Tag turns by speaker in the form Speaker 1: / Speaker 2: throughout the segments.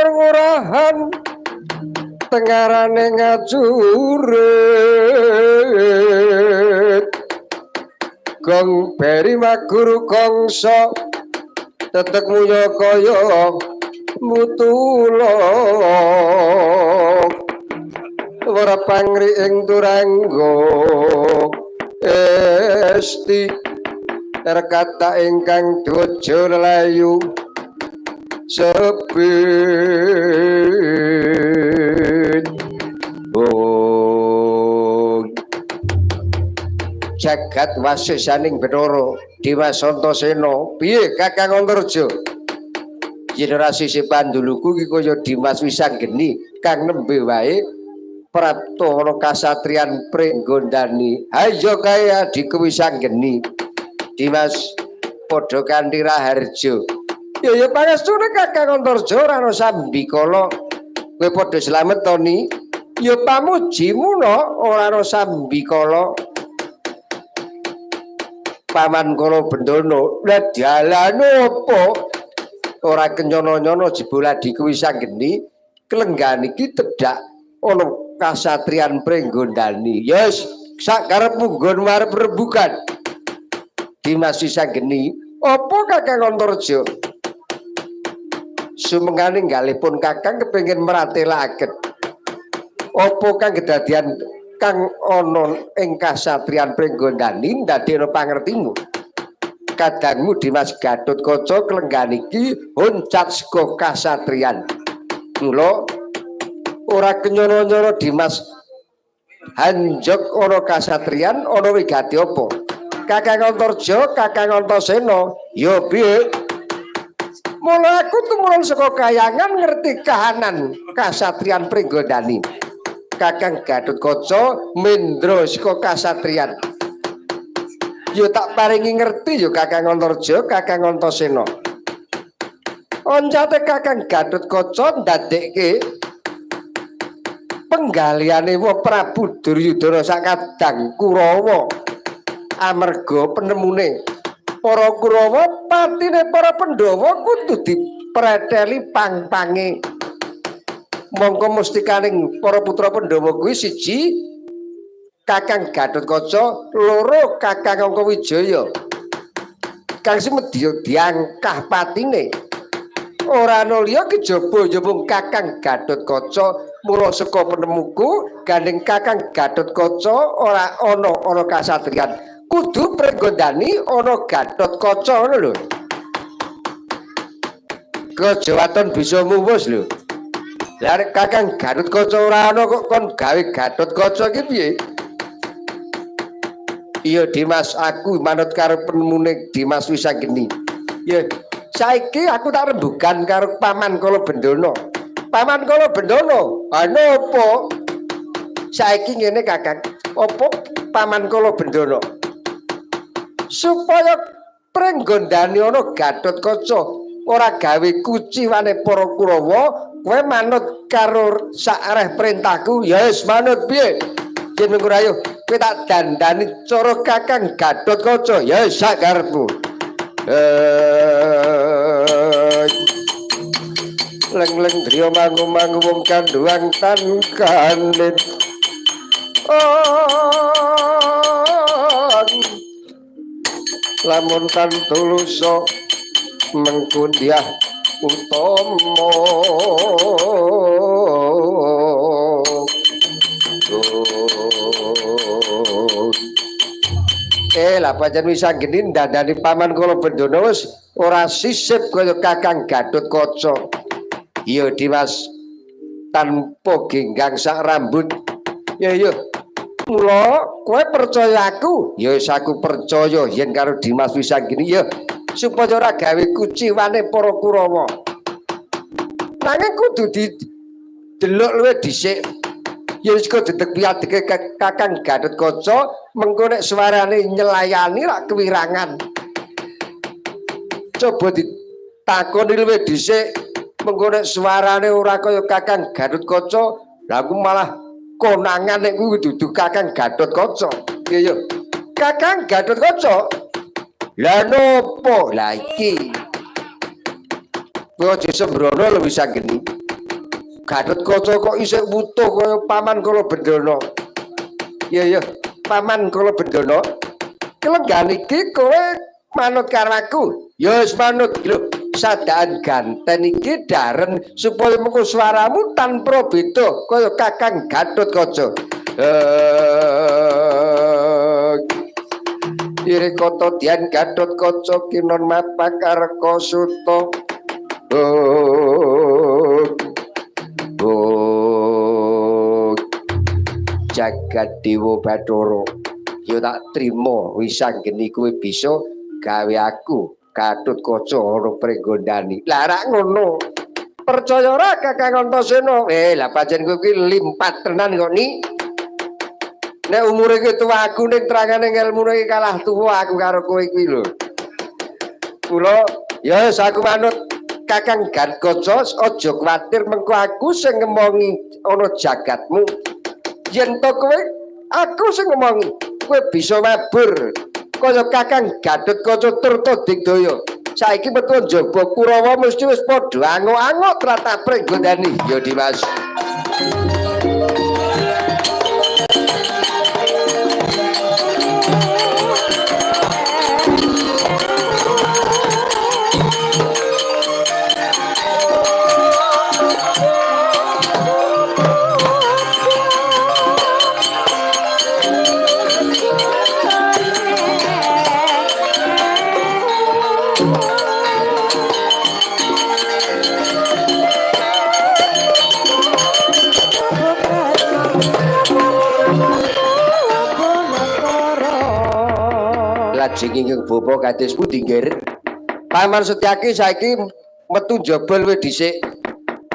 Speaker 1: ngurahan tengarane ngajurit gong beri maguru kongso tetek muya kaya mutula ora pangri ing turangga esti terkata ingkang dojo layu sepit jagat wasisaning Bathara Dimas Antasena piye Kakang Antarja generasi si panduluku iki kaya Dimas Wisanggeni kang nembe wae prapta ana kasatriyan Pringgondani ayo kaya Adiku Wisanggeni Dimas padha kanthi raharja ya pangestune Kakang Antarja ora ana sambikala kowe padha slamet to ni ya pamujimu no ora ana sambikala Paman kala Bendana lah dalane apa ora kenyana-nyana jebul Adiku Wisanggeni kelenggan iki tedhak ana kasatriyan Pringgondani yes sak karepmu nggon marep rebukan Dimas Wisanggeni apa Kakang Antarja sumengane ngalihpun Kakang kepengin meratelaken apa kang kedadian kang ana ing kasatriyan Pringgondani ndadekno pangertimu kadangmu Dimas Gatotkaca kelenggan iki honcat saka kasatriyan mula ora kenyana-nyana Dimas hanjok ana kasatriyan ana wigati apa Kakang Antarja Kakang Antasena ya piye mula aku tumurun saka kayangan ngerti kahanan kasatriyan Pringgondani Kakang Gatotkaca mendra saka kasatriyan yo tak paringi ngerti yo Kakang Antarja Kakang Antasena oncate Kakang Gatotkaca ndadekke penggaliane Prabu Duryudana sakadang Kurawa amarga penemune para Kurawa patine para Pandhawa kudu dipreteli pang-pange mongko mustikaning para putra Pandhawa kuwi siji Kakang Gatotkaca loro Kakang Angkawijaya kang semedya diangkah patine ora ana liya kejaba mung Kakang Gatotkaca mula saka penemuku gandeng Kakang Gatotkaca ora ana kasatriyan kudu Pringgondani ana Gatotkaca ngono lho kejawaton bisa muwus lho lah Kakang Gatotkaca ora ana kok kon gawe Gatotkaca iki piye iya Dimas aku manut karo penemune Dimas Wisanggeni ya saiki aku tak rembugan karo Paman Kala Bendana Paman Kala Bendana ana apa saiki ngene Kakang apa Paman Kala Bendana supaya Pringgondani ana Gatotkaca ora gawe kuciwane para Kurawa kowe manut karo saareh perintahku ya wis manut piye yen mengko ayo kowe tak dandani cara Kakang Gatotkaca ya sak karepmu leng-leng driya mangu-mangu wong kanduang tan kanit lamun tan tulusa mengkundiah utama lah pancen Wisanggeni ndandani Paman Kala Bendana wis ora sisip kaya Kakang Gatotkaca iya Dimas tanpa genggang sak rambut ya mula kowe percaya aku ya wis aku percaya yen karo Dimas Wisanggeni ya supaya ora gawe kuciwane para Kurawa nanging kudu didelok luwih dhisik yen saka dedeg piadeke Kakang Gatotkaca mengko nek suarane nyelayani rak kewirangan coba ditakoni luwih dhisik mengko nek suarane ora kaya Kakang Gatotkaca lha aku malah konangan nek kuwi dudu Kakang Gatotkaca iya Kakang Gatotkaca lah nopo lah iki kowe aja sembrono lho Wisanggeni Gatotkaca kok isih wutuh kaya paman kula Bendana. Iya paman kula Bendana. Kelenggan iki kowe manut karo aku. Ya wis manut lho. Sadaan ganten iki daren supaya mengko swaramu tanpa beda kaya Kakang Gatotkaca. Iri kota Dian Gatotkaca kinon mapakarka suta. Jagat Dewa Bathara. Ya tak trima wisanggeni kowe bisa gawe aku Gatotkaca ana pringgondani. Lah rak ngono. Percaya ora Kakang Antasena? Lah pancen kowe iki limpat tenan kok ni. Nek umure ki tuwa aku ning terangane ngelmune iki kalah tuwa aku karo kowe iki lho. Kula ya wis aku manut Kakang Gatotkaca, aja kuwatir mengko aku sing ngemongi ana jagatmu. Yen to kowe aku sing ngomongi kowe bisa mabur kaya Kakang Gatotkaca turta digdaya. Saiki metu njaba Kurawa mesti wis padha angok-angok tlatah pringgondani ya Dimas. Jenging bapa kados pundi nggir? Paman Setyaki saiki metu njaba luwih dhisik.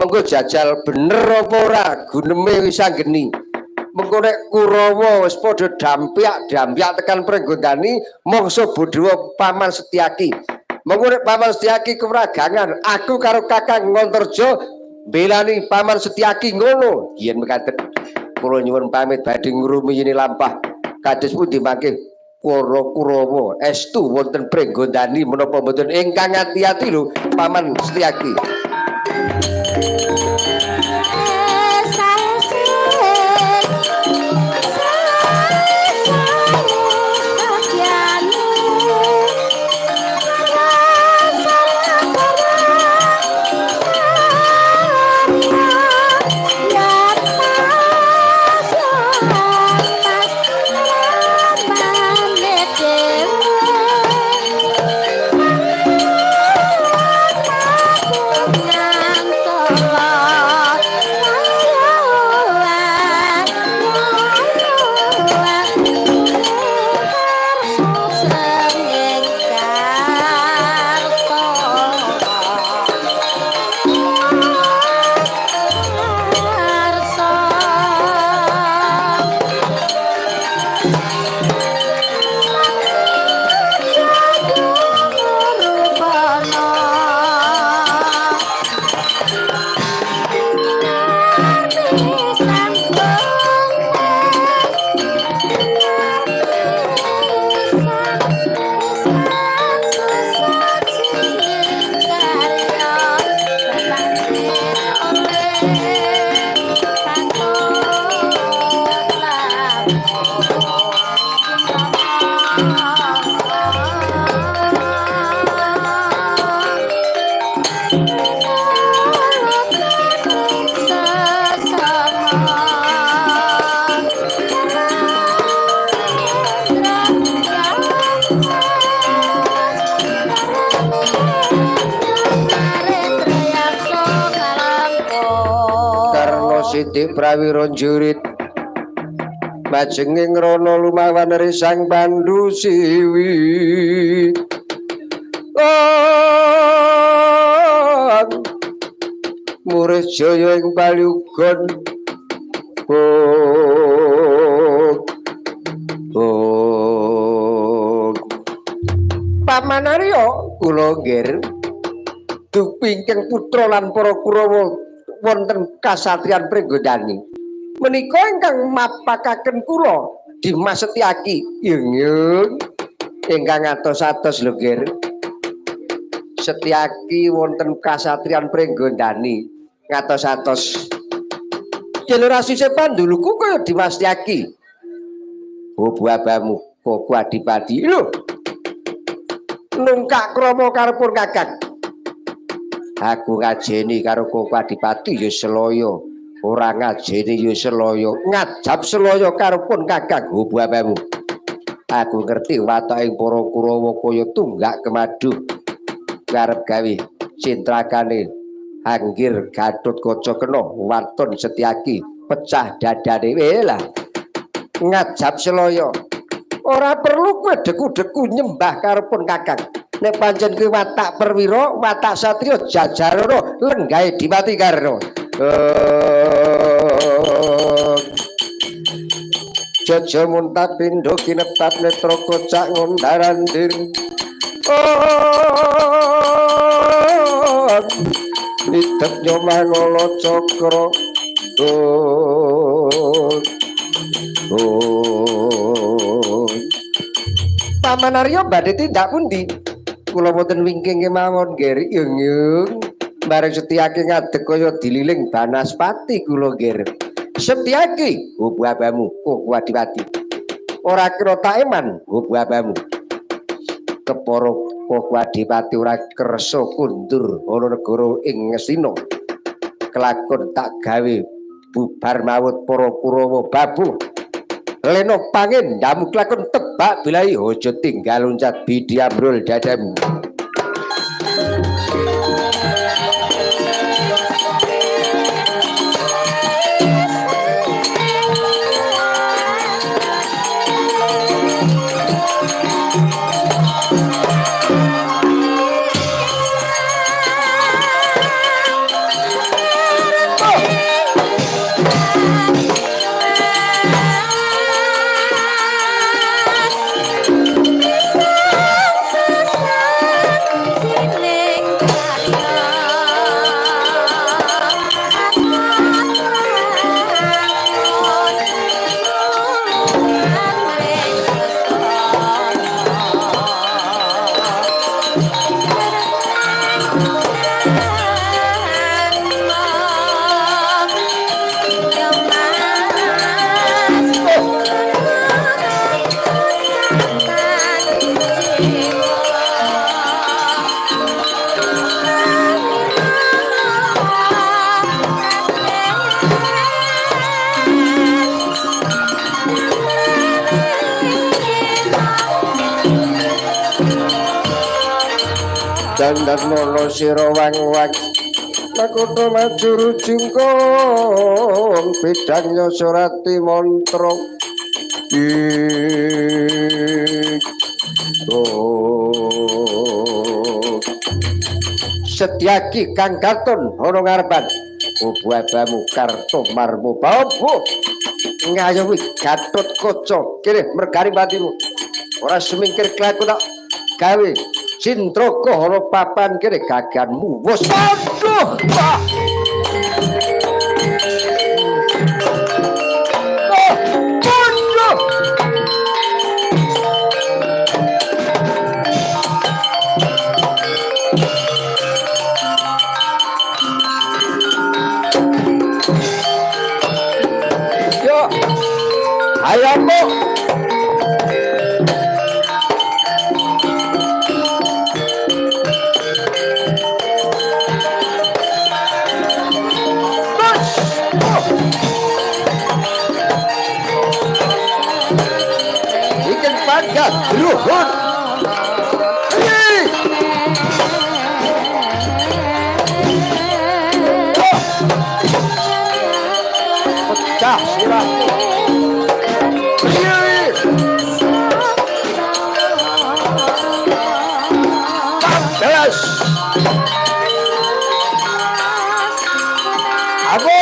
Speaker 1: Mengko jajal bener apa ora guneme wis anggeni. Mengko nek Kurawa wis padha dampyak tekan pringgondani mangsa Bathara Paman Setyaki. Mengko nek Paman Setyaki kewragangan, aku karo Kakang Ngantarja mbelani Paman Setyaki ngono. Yen mekaten kula nyuwun pamit badhe ngrumiyini lampah. Kados pundi mangke Para Kurawa estu wonten pringgondani menapa mboten ingkang ati-ati lho Paman Setyaki. Siti prawira jurit majenging rana lumawan risang Pandhu siwi murid jaya ing palyugan Paman Arya kula nggir dupingkeng putra lan para Kurawa wonten kasatriyan pringgondani menika ingkang mapakaken kula Dimas Setyaki yung ingkang atos-atos lho nggir Setyaki wonten kasatriyan pringgondani ngatos-atos generasi sepanduluku kaya Dimas Tyaki. Oh babamu kok Adipati lho. Nungkak krama karepun Kakang. Aku ngajeni karo Kok Adipati ya selaya. Ora ngajeni ya selaya, ngajab selaya karepun Kakang. Oh babamu. Aku ngerti watake para Kurawa kaya tunggak kemaduh. Karep gawe cintrakane Anggir Gatotkaca kena Waton Setyaki pecah dadane lah ngajab selaya ora perlu kowe deku-deku nyembah karepun Kakang nek pancen kuwi watak perwira watak satriya jajarana lenggahe Dimati Karna Jaja muntat pindho kineptat netra kocak ngondarandir Nitet nyomangala cakra Paman Arya badhe tindak pundi? Kula boten wingking kemawon nggih yung bareng Setyaki ngadeg kaya dililing Banaspati kula nggih. Setyaki, oh babamu, Kok Adipati. Ora kira tak eman, oh babamu. Kepara Kok Adipati ora kersa kundur ana negara ing Ngastina. Kelakon tak gawe bubar mawut para Kurawa babu. Lena pangin ndamu kelakon tebak bilai aja tinggal loncat bidiamrul dadamu. Dandan mono sira wang-wang Nakutha maju jungkong bidang Surati mantra Setyaki Kang Gaton ana ngarepan babamu Kartomarma bawa ngayomi Gatotkaca kene mergari batimu ora semingkir kelakon tak gawe Cintraka ana papan kene gaganmu wis aduh Pak Yo ayammu Ruhun pecah silaku belas aku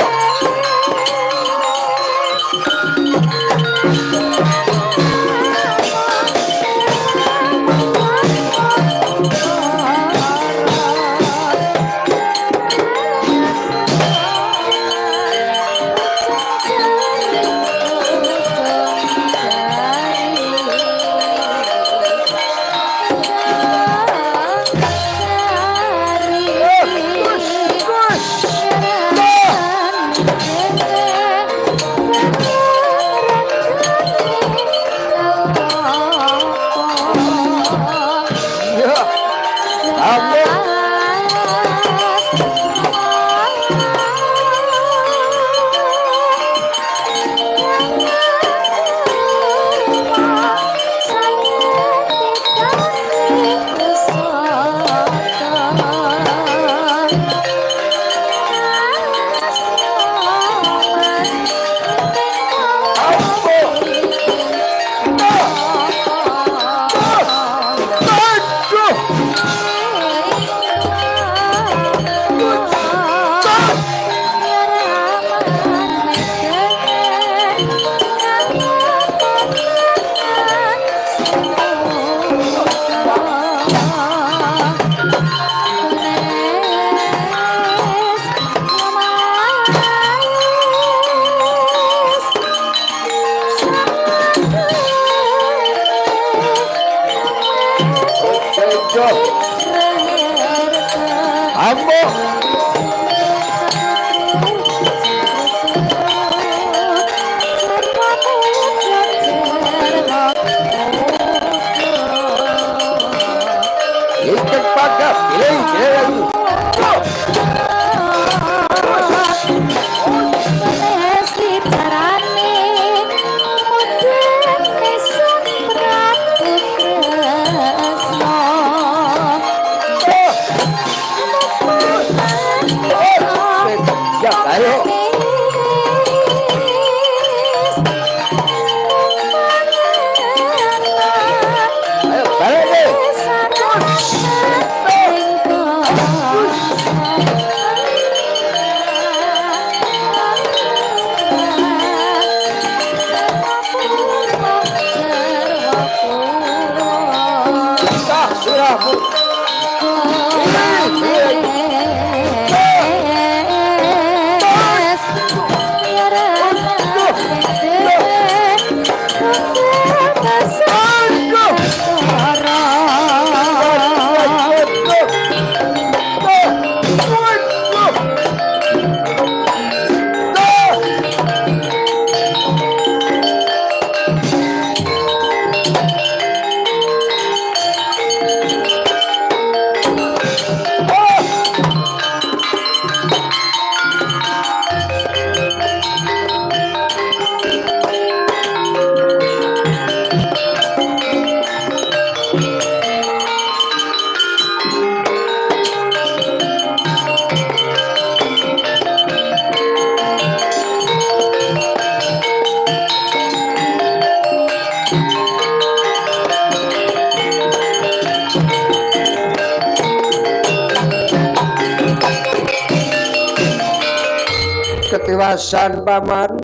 Speaker 1: Ketiwasan paman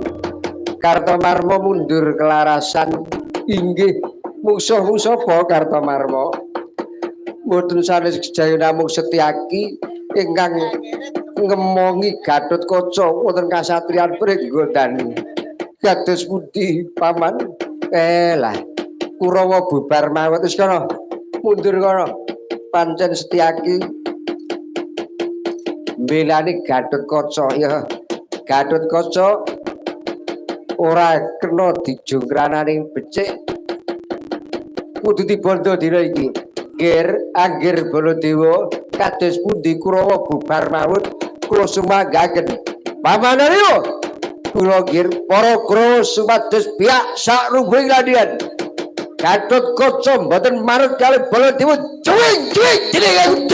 Speaker 1: Kartomarma mundur kelarasan inggih musuh-musuh apa Kartomarma mboten sanes Jaya namung Setyaki ingkang ngemongi Gatotkaca wonten kasatriyan Pringgodani kados pundi paman lah Kurawa bubar mawon wis kana mundur kana pancen Setyaki mbelani Gatotkaca ya Gatotkaca ora kena dijungkrananing becik kudu dibondo dina iki Gir anggir Baladewa kados pundi Kurawa bubar mawon kula sumanggaken pamanarya kula gir para Kurawa supados pihak sak rumbing landian Gatotkaca mboten manut kalih Baladewa cuwing-cuwing jeneng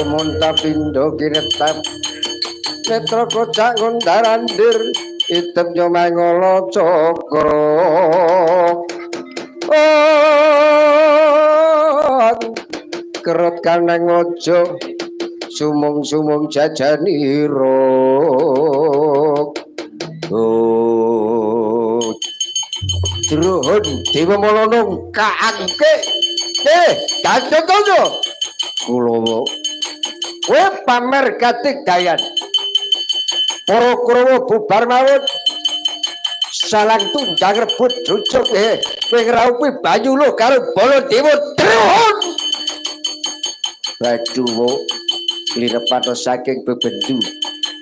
Speaker 1: Monta pindo kinetam netra kocak ngondarandir item nyomangolo cokro kerut kanang ojo sumung-sumung jajaniro Druhun Dewa Molonong kaangke Gatotkaca Kulawa kowe pamer katigdayan para Kurawa bubar mawon salang tunjang rebut jujuk kowe ngraupi banyu lho karo Baladewa Druhun Baduwa lirepan saking bebendu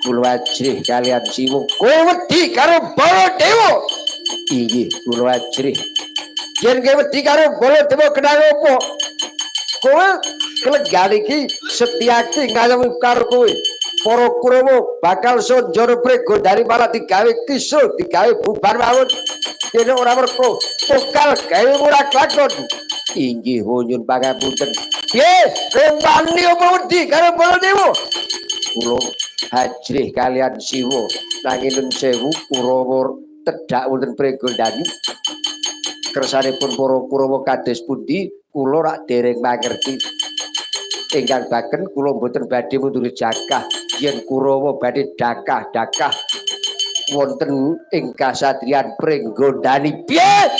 Speaker 1: kula ajrih kalian siwung kowe wedi karo Baladewa inggih kula ajrih yen kowe wedi karo Baladewa kenang apa kowe kelegan iki Setyaki ngayomi karo kowe para Kurawa bakal sonjara Pringgodani malah digawe kisul digawe bubar mawon yen ora merko pokal gawe ora klakon inggih nyuwun pangapunten. Piye? Rembani apa wedi karo Baladewa? Kula hajrih kalian Siwa nanging nun sewu Kurawa tedhak wonten Pregondani. Kersanipun para Kurawa kados pundi kula rak dereng mangerti. Ingkang baken kula mboten badhe mundur jakah yen Kurawa badhe dakah-dakah wonten ing kasatriyan Pregondani. Piye?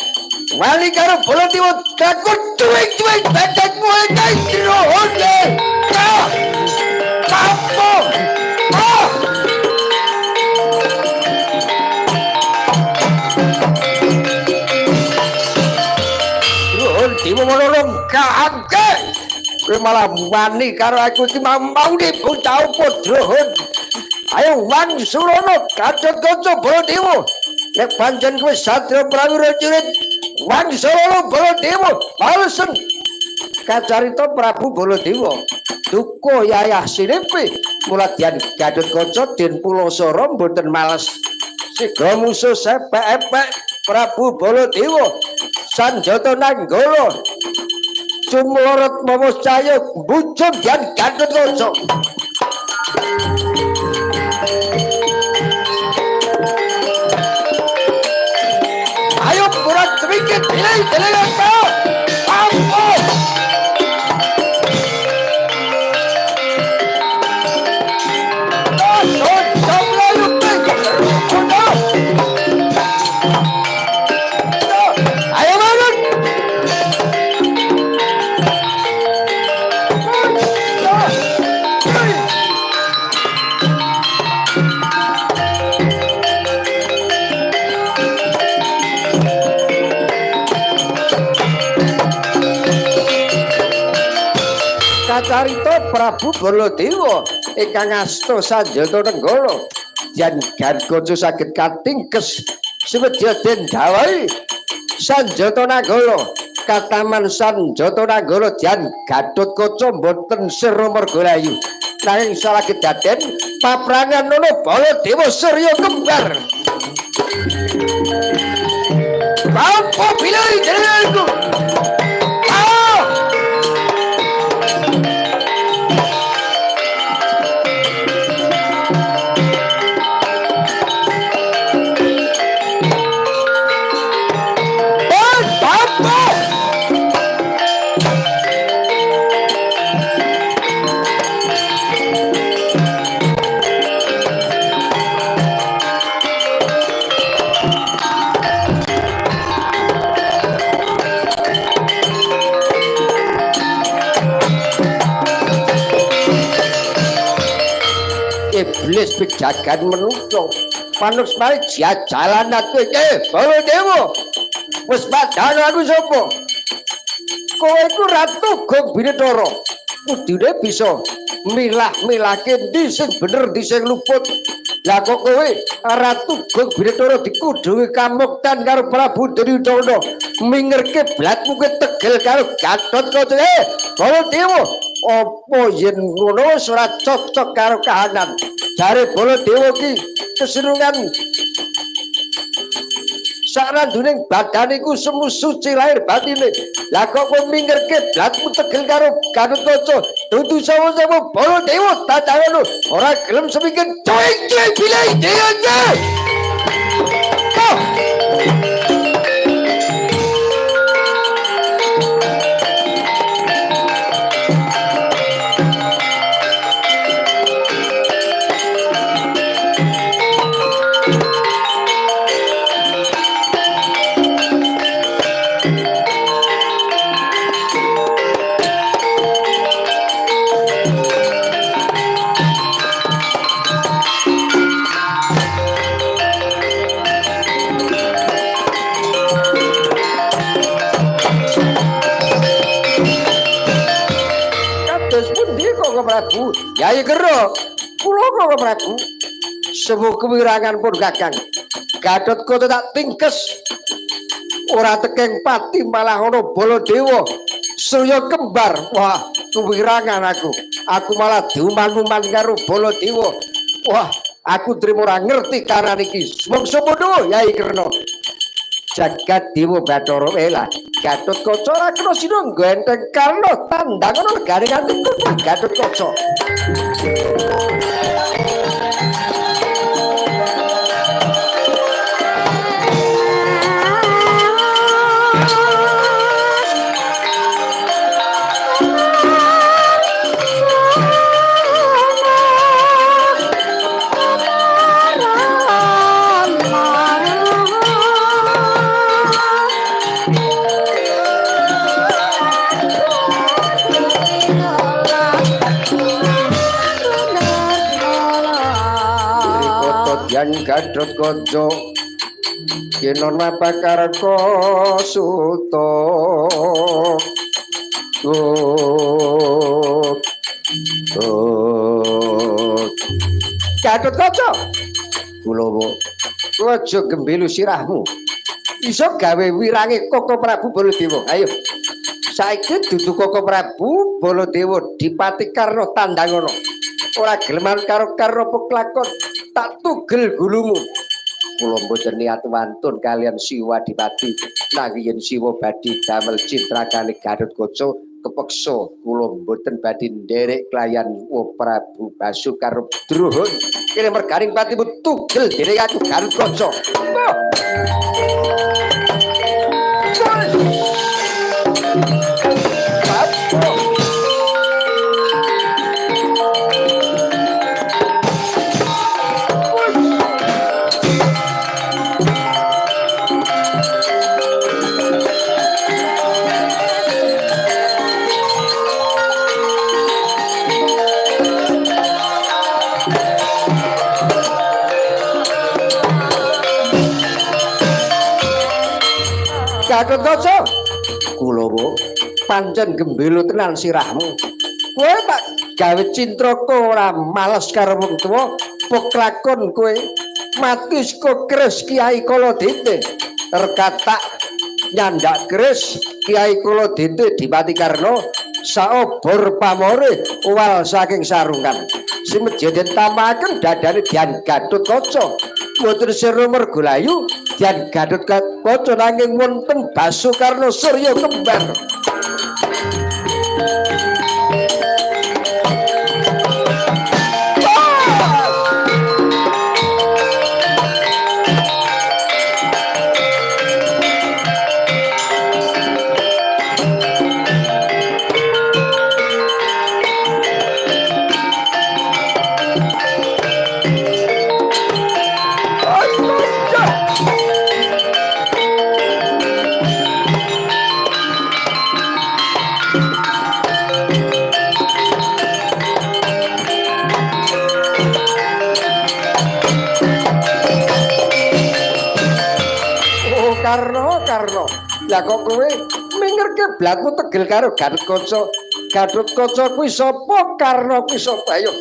Speaker 1: Wali karo Baladewa takut cuwing-cuwing badanmu iki rohone. Kampung. Rohon dewa menolong kaangke. Kowe malah wani karo aku iki mau dibocah Rohon. Ayo Wan Surono Gatot-kaca Baladewa. Nek pancen kowe Satya Prawira Jurit Wan Surono Baladewa palesen kacarita Prabu Baladewa duka yayah sinepe mula dian Gatot-kaca den Pulasara mboten males siga musuh sepek-epek Prabu Baladewa Sanjata Nanggala Cumlorot Mawa Cahya mbucun dian Gatot-kaca. Ayo kurang sedikit pilih dengan kau. Ampun. Ayo bangun. Kacarita Prabu Baladewa ingkang asta Sanjata Nanggala yen Gatot-kaca saged katingkes sumedya den dawahi Sanjata Nanggala kataman Sanjata Nanggala jan Gatot-kaca mboten sira margalayu nanging salah kedaden paprangan nono Baladewa Surya kembar. Apa pilih jenengku? Iblis bejagan menungso panus mari jajalan aku iki Baladewa wis padhane aku sapa kowe iku Ratu Gong Binathara kudune bisa milah-milake ndi sing bener ndi sing luput lah kok kowe Ratu Gong Binathara dikuduhi kamuktan karo Prabu Duryudana mingerke blatmu ke tegel karo Gatot-kaca Baladewa apa yen ngono wis ora cocok karo kahanan jare Baladewa ki kesenungan saranduning badaniku semu suci lahir batine lah kok kowe mingerke blatmu tegel karo Gatot-kaca dudu sama-sama Baladewa tatawono ora gelem semingken cuing-cuing bilai dhewe. Prabu Yai Gero kula Prabu sewu kewirangan pun Kakang Gatot-kaca tak tingkes ora tekeng pati malah ana Baladewa Surya kembar. Wah kewirangan aku malah diuman-uman karo Baladewa. Wah aku trimo ora ngerti karan iki mongso padha Yai Krena jagat dewa Bathara Wela Gatotkaca ora kena sinungga enteng karna tandangan negare kanthi Gatotkaca yang Gatotkaca kinon mapakarko suto Gatotkaca Kulawa aja gembelu sirahmu iso gawe wirange Koko Prabu Baladewa ayo saiki dudu Koko Prabu Baladewa Dipati Karna Tandangana ora geleman karo peklakon tak tugel gulumu kula mboten niat wantun kalian Siwa Dipati nanging yen Siwa badhe damel citrakane Gatotkaca kepeksa kula mboten badhe nderek klayan Prabu Basu karo Druhun kene mergaring patimu tugel dening aku Gatotkaca Gatotkaca Kulawa pancen gembelo tenan sirahmu kowe tak gawe cintraka ora males karo wong tuwa peklakon kowe mati saka keris Kiai Kaladente terkatak nyandak keris Kiai Kaladente Dipati Karna saobor pamore uwal saking sarungan simedheden tamaken dadane Dian Gatotkaca mboten sira mergolayu Dian Gatotkaca nanging wonten Basu Karna Surya kembar Karna lah kok kowe mingerke blatmu tegel karo Gatotkaca Gatotkaca kuwi sapa Karna kuwi sapa ayo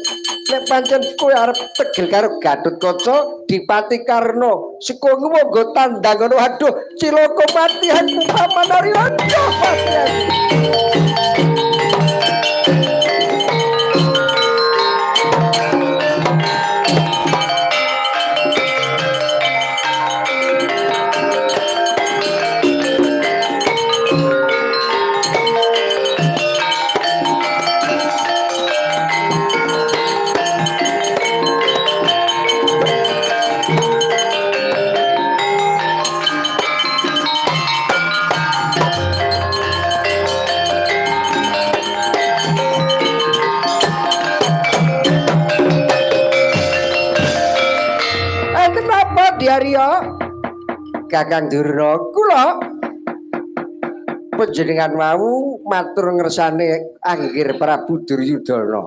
Speaker 1: nek pancen kowe arep tegel karo Gatotkaca Dipati Karna sika nggo tandangana aduh cilaka mati aku pamanari aja mati Arya Kakang Durna kula panjenengan wau matur ngersane anggir Prabu Duryudana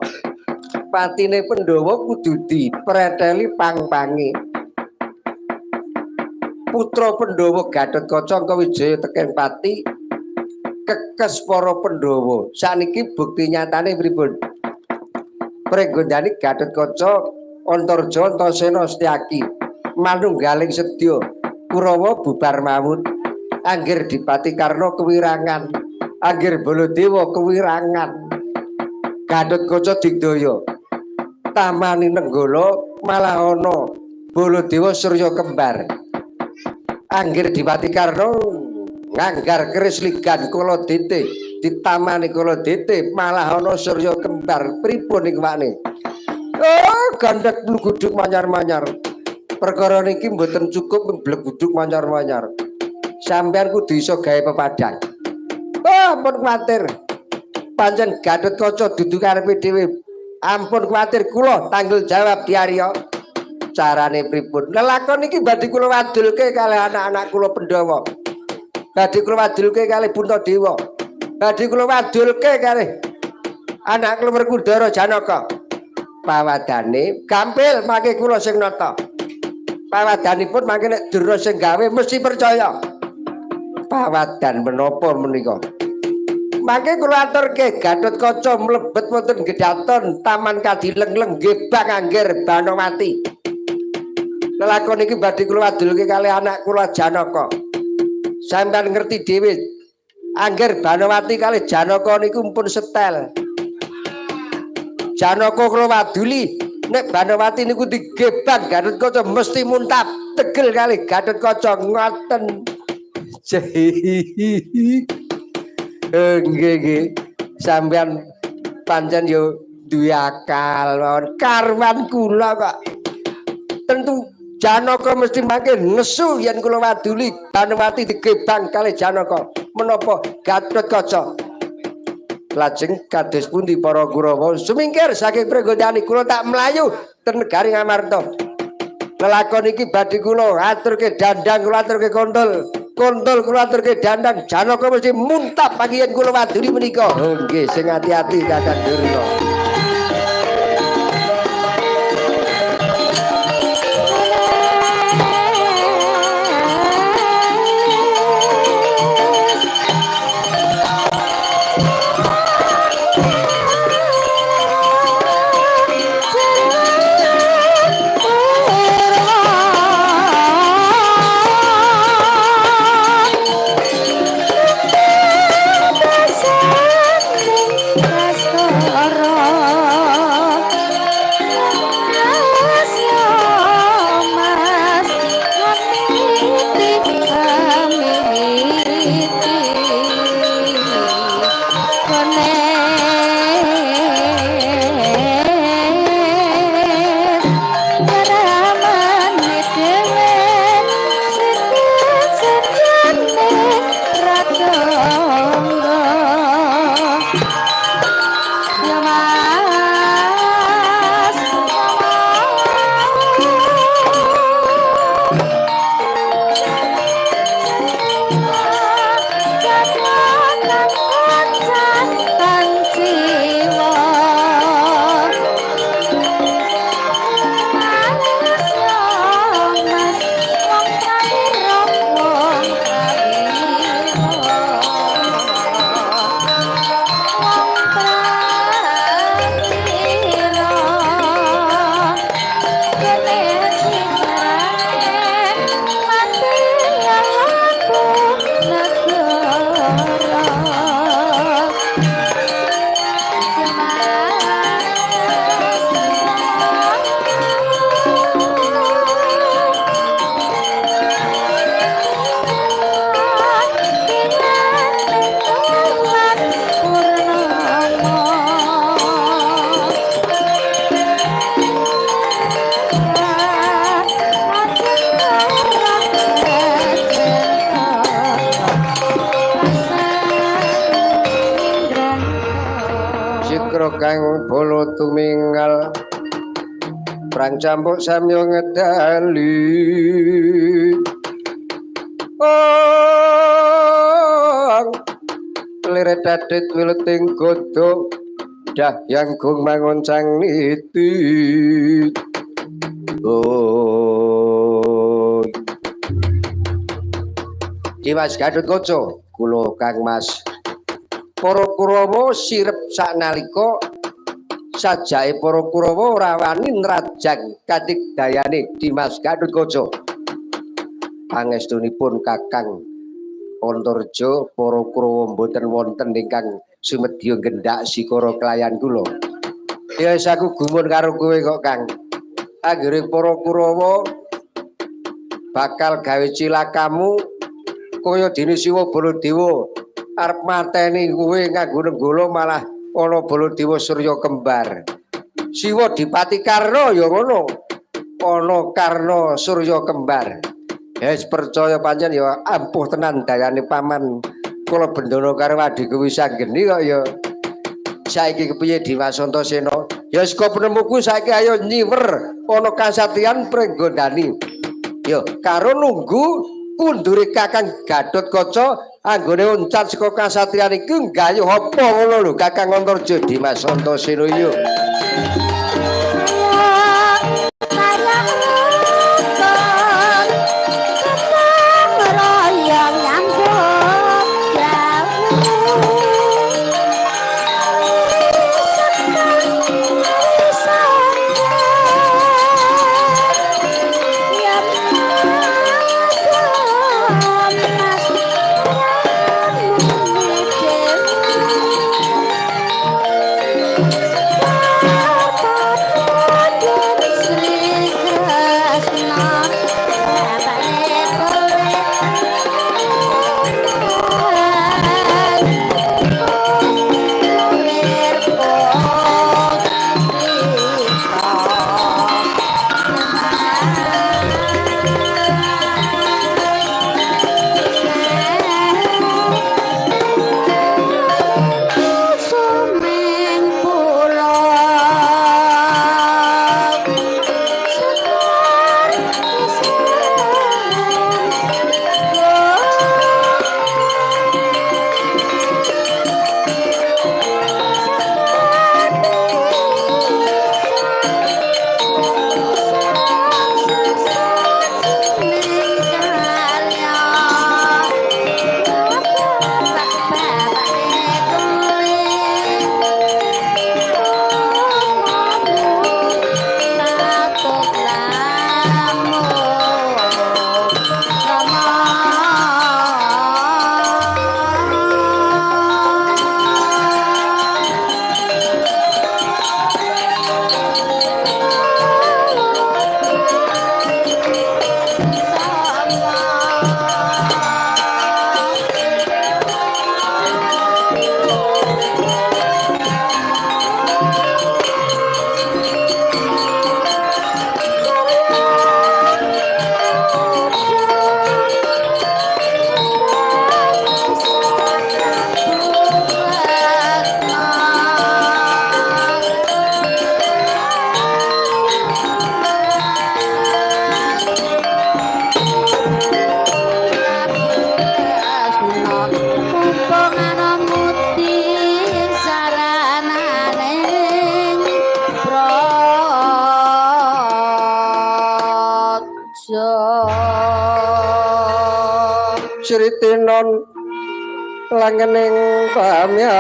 Speaker 1: patine Pandhawa kudu dipreteli pang-pangi putra Pandhawa Gatotkaca Angkawijaya teken pati kekes para Pandhawa saniki bukti nyatane pripun prenggondani Gatotkaca Antarja Antasena Setyaki manunggaling sedya Kurawa bubar mawut anggir Dipati Karna kewirangan anggir Baladewa kewirangan Gatotkaca digdaya tamani nenggala malah ana Baladewa Surya kembar Anggir Dipati Karna nganggar keris ligan kula dite ditamani kula dite malah ana surya kembar pripun ing wakne. Oh, gandhek bluguduk manyar-manyar. Perkara niki mboten cukup bluguduk manyar-manyar. Sampeyan kudu iso gawe pepadang. Oh, ampun kuwatir. Pancen Gatotkaca dudu karepe dhewe. Ampun kuwatir kula tanggung jawab diarya. Carane pripun? Lelakon iki badhe kula wadulke kalih anak-anak kula Pandhawa. Badhe kula wadulke kalih Puntadewa. Badhe kula wadulke kalih anak kula Werkudara Janaka. Pawadane gampil mangke kula sing nata. Pawadanipun mangke nek Dura sing gawe mesti percaya. Pawadan menapa menika? Mangke kula aturke Gatotkaca mlebet wonten Gedaton Taman Kadilengleng gebang angger Banowati. Lelakon iki badhe kula wadulke kalih anak kula Janaka. Sampeyan ngerti dhewe. Angger Banowati kalih Janaka niku pun setel. Janaka kula waduli nek Banowati niku digebang Gatotkaca mesti muntap tegel kalih Gatotkaca ngoten. Nggih sampeyan pancen yo duwe akal mawon karwan kula kok. Tentu Janaka mesti mangke nesu yen kula waduli Banowati digebang kalih Janaka. Menapa Gatotkaca? Lajeng kados pundi para Kurawa sumingkir saking prenggonane kula tak mlayu ten negari Ngamarta. Lelakon iki badhe kula aturke dandang kula aturke kontol. Kontol kula aturke dandang Janaka mesti muntap panggihan kula waduli menika. Oh nggih sing ati-ati Kakang Durna. Kang bolo tuminggal prang campuk samyo ngedali liret dadit wileting godhong dah yang gung mangoncang niti Dimas Gatotkaca kula Kang Mas para Kurawa sirep saknalika sajake para Kurawa ora wani nrajang kadigdayane Dimas Gatotkaca. Pangestunipun Kakang Antareja para Kurawa mboten wonten ingkang sumedya gendhak sikara kelayan kula. Ya saku gumun karo kowe kok Kang. Anggere para Kurawa bakal gawe cilakamu kaya dene Siwa Baladewa arep mateni kowe nganggo nenggala malah ana Baladewa Surya kembar. Siwa Dipati Karna ya ngono. Ana Karna Surya kembar. Wis percaya pancen ya ampuh tenan dayane paman kula Bendana karo adhiku Wisanggeni kok ya saiki kepiye Dimas Antasena. Ya saka penemuku saiki ayo nyiwer ana kasatriyan pringgondani. Ya karo nunggu pundure Kakang Gatotkaca anggone uncat saka kasatriyan iki gayuh apa ngono lho Kakang Antarja Dimas Antasena ya. Sritinon langening pamyat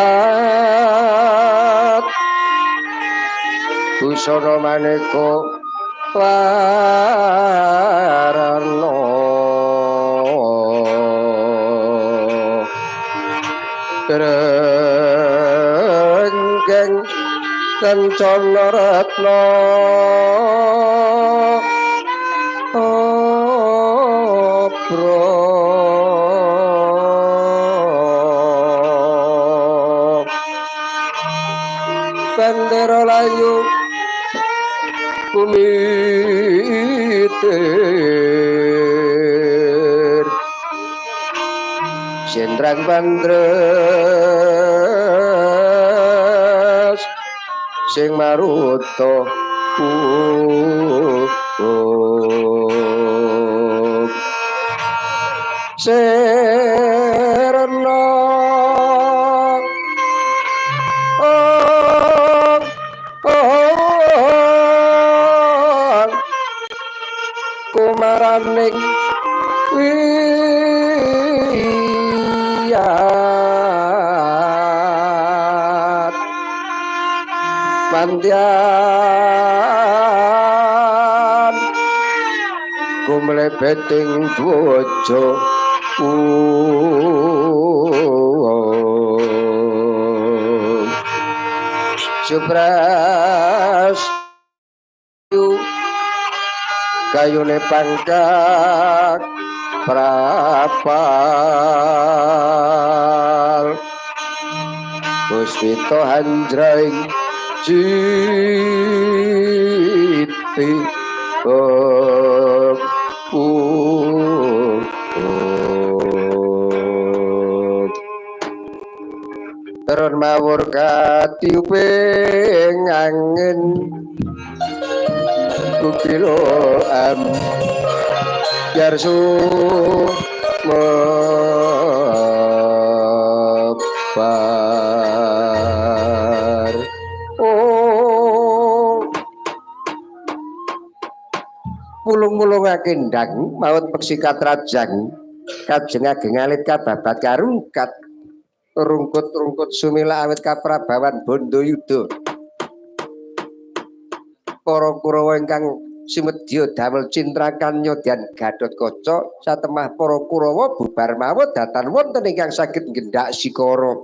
Speaker 1: busana maneka warna renggeng kancana ratna bendera layu kumitir sendrang pandres sing maruta serna kumaraning wiyat pandyan kumlebeting dwaja Supras gayune pangkat prapal Puspito hanjraing citi Terun mawur katiuping angin kukilo yarsu mebar pulung-pulung akendang maut peksikat rajang kajeng ageng alit kababat karungkat rungkut-rungkut sumila awit kaprabawan Bandayuda para Kurawa ingkang simedya damel cintrakan nyodyan Gatotkaca satemah para Kurawa bubar mawon datan wonten ingkang saged nggendak sikara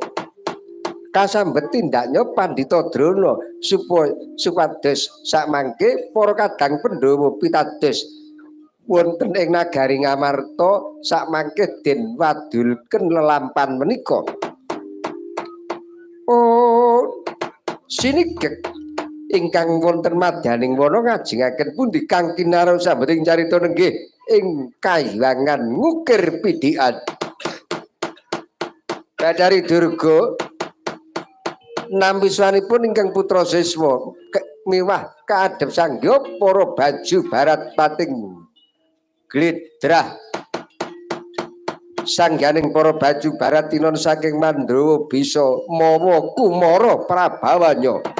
Speaker 1: kasambet tindaknya Pandhita Drona supados sakmangke para kadang Pandhawa pitados wonten ing nagari Ngamarta sakmangke den wadulken lelampan menika sinigek ingkang wonten madyaning wana ngajengaken pundi kang kinarep sambeting carita nenggih ing Kahyangan Ngukir Pidikan Badari Durga nampi swanipun ingkang putra siswa miwah kaadhep sanggya para baju barat pating gledrah sangganing para baju barat tinon saking Mandrawa bisa mawa Kumara Prabawanya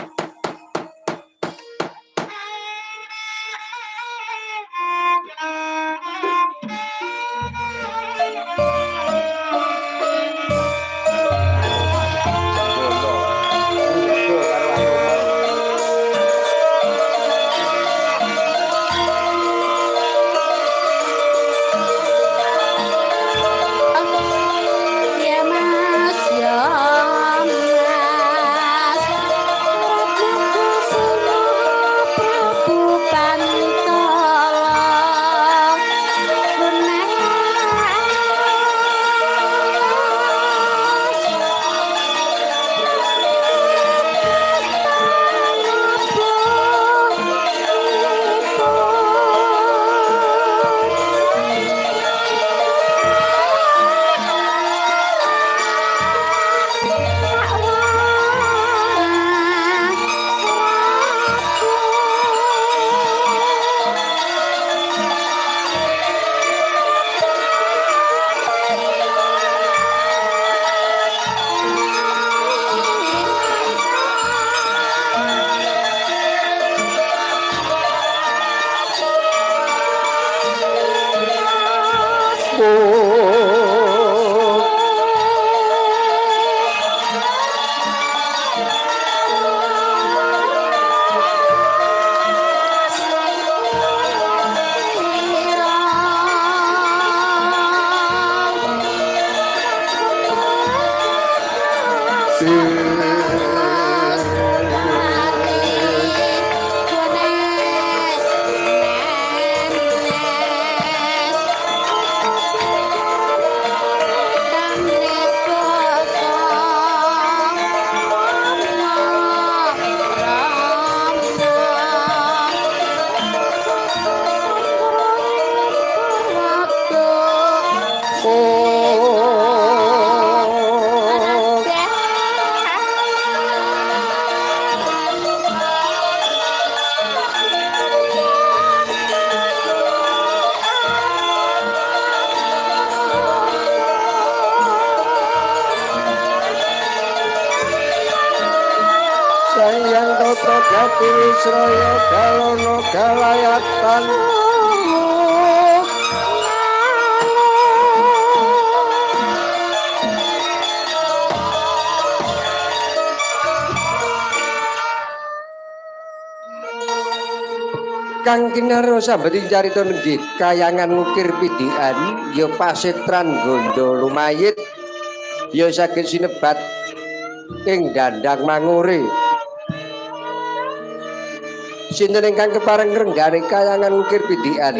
Speaker 1: Wisraya Galana Galayatan Kang kinarya sambeting carita nenggih Kahyangan Ngukir Pidikan ya pasetran gondo lumayit ya saged sinebat ing Dandang Mangure Sinten ingkang kepareng ngrenggani kayangan ukir pidikan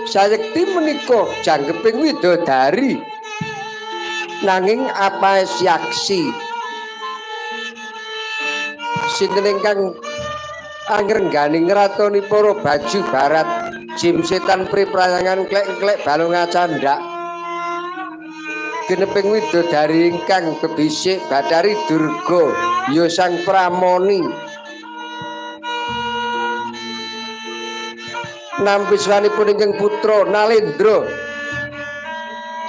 Speaker 1: sayekti menika janggeping widodari nanging apa siaksi sinten ingkang angrenggani ngratoni para baju barat jim setan priprayangan klek-klek balonga candak geneping widodari ingkang bebisik Bathari Durga ya sang pramoni nampi swanipun ingkang putra Nalendra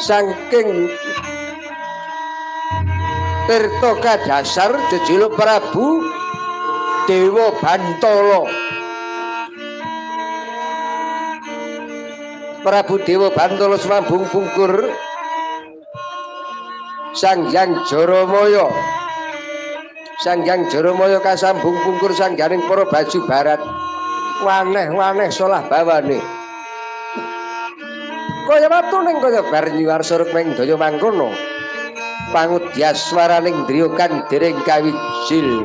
Speaker 1: saking Tirta Kadasar jejuluk Prabu Dewa Bantala. Prabu Dewa Bantala sumambung pungkur Sanghyang Jaramaya. Sanghyang Jaramaya kasambung pungkur sangganing para baju barat. Waneh-waneh solah bawane. Kaya watuning kaya bar nyuwar suruk ming daya mangkono. Pangudyaswaraning driya kang dereng kawijil.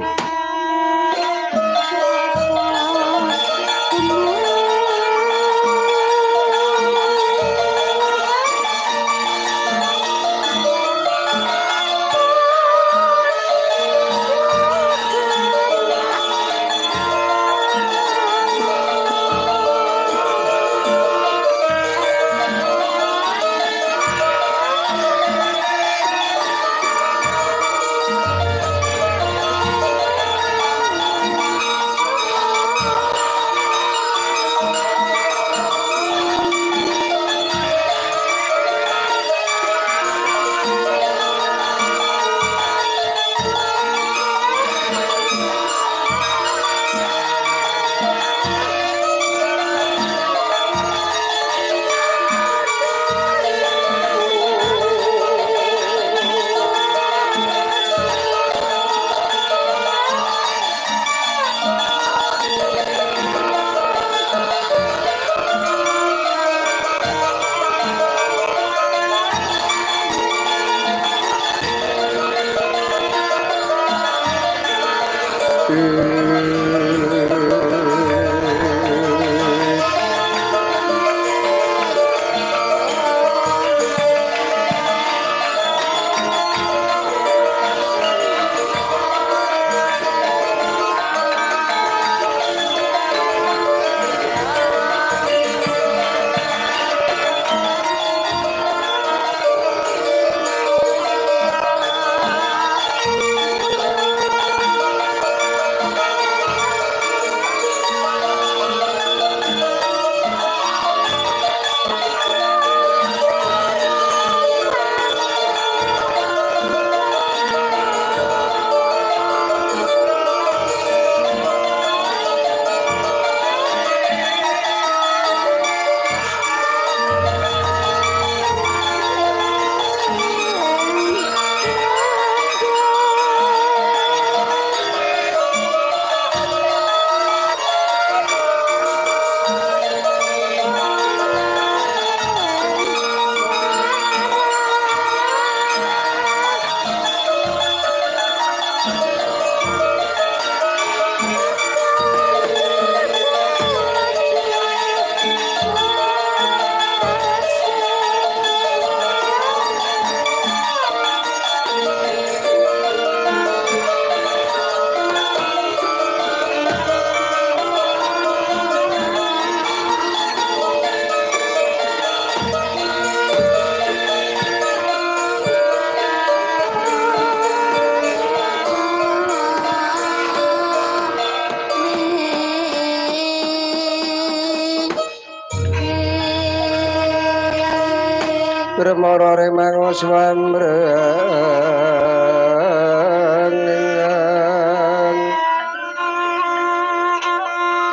Speaker 1: Bremara remang swambreng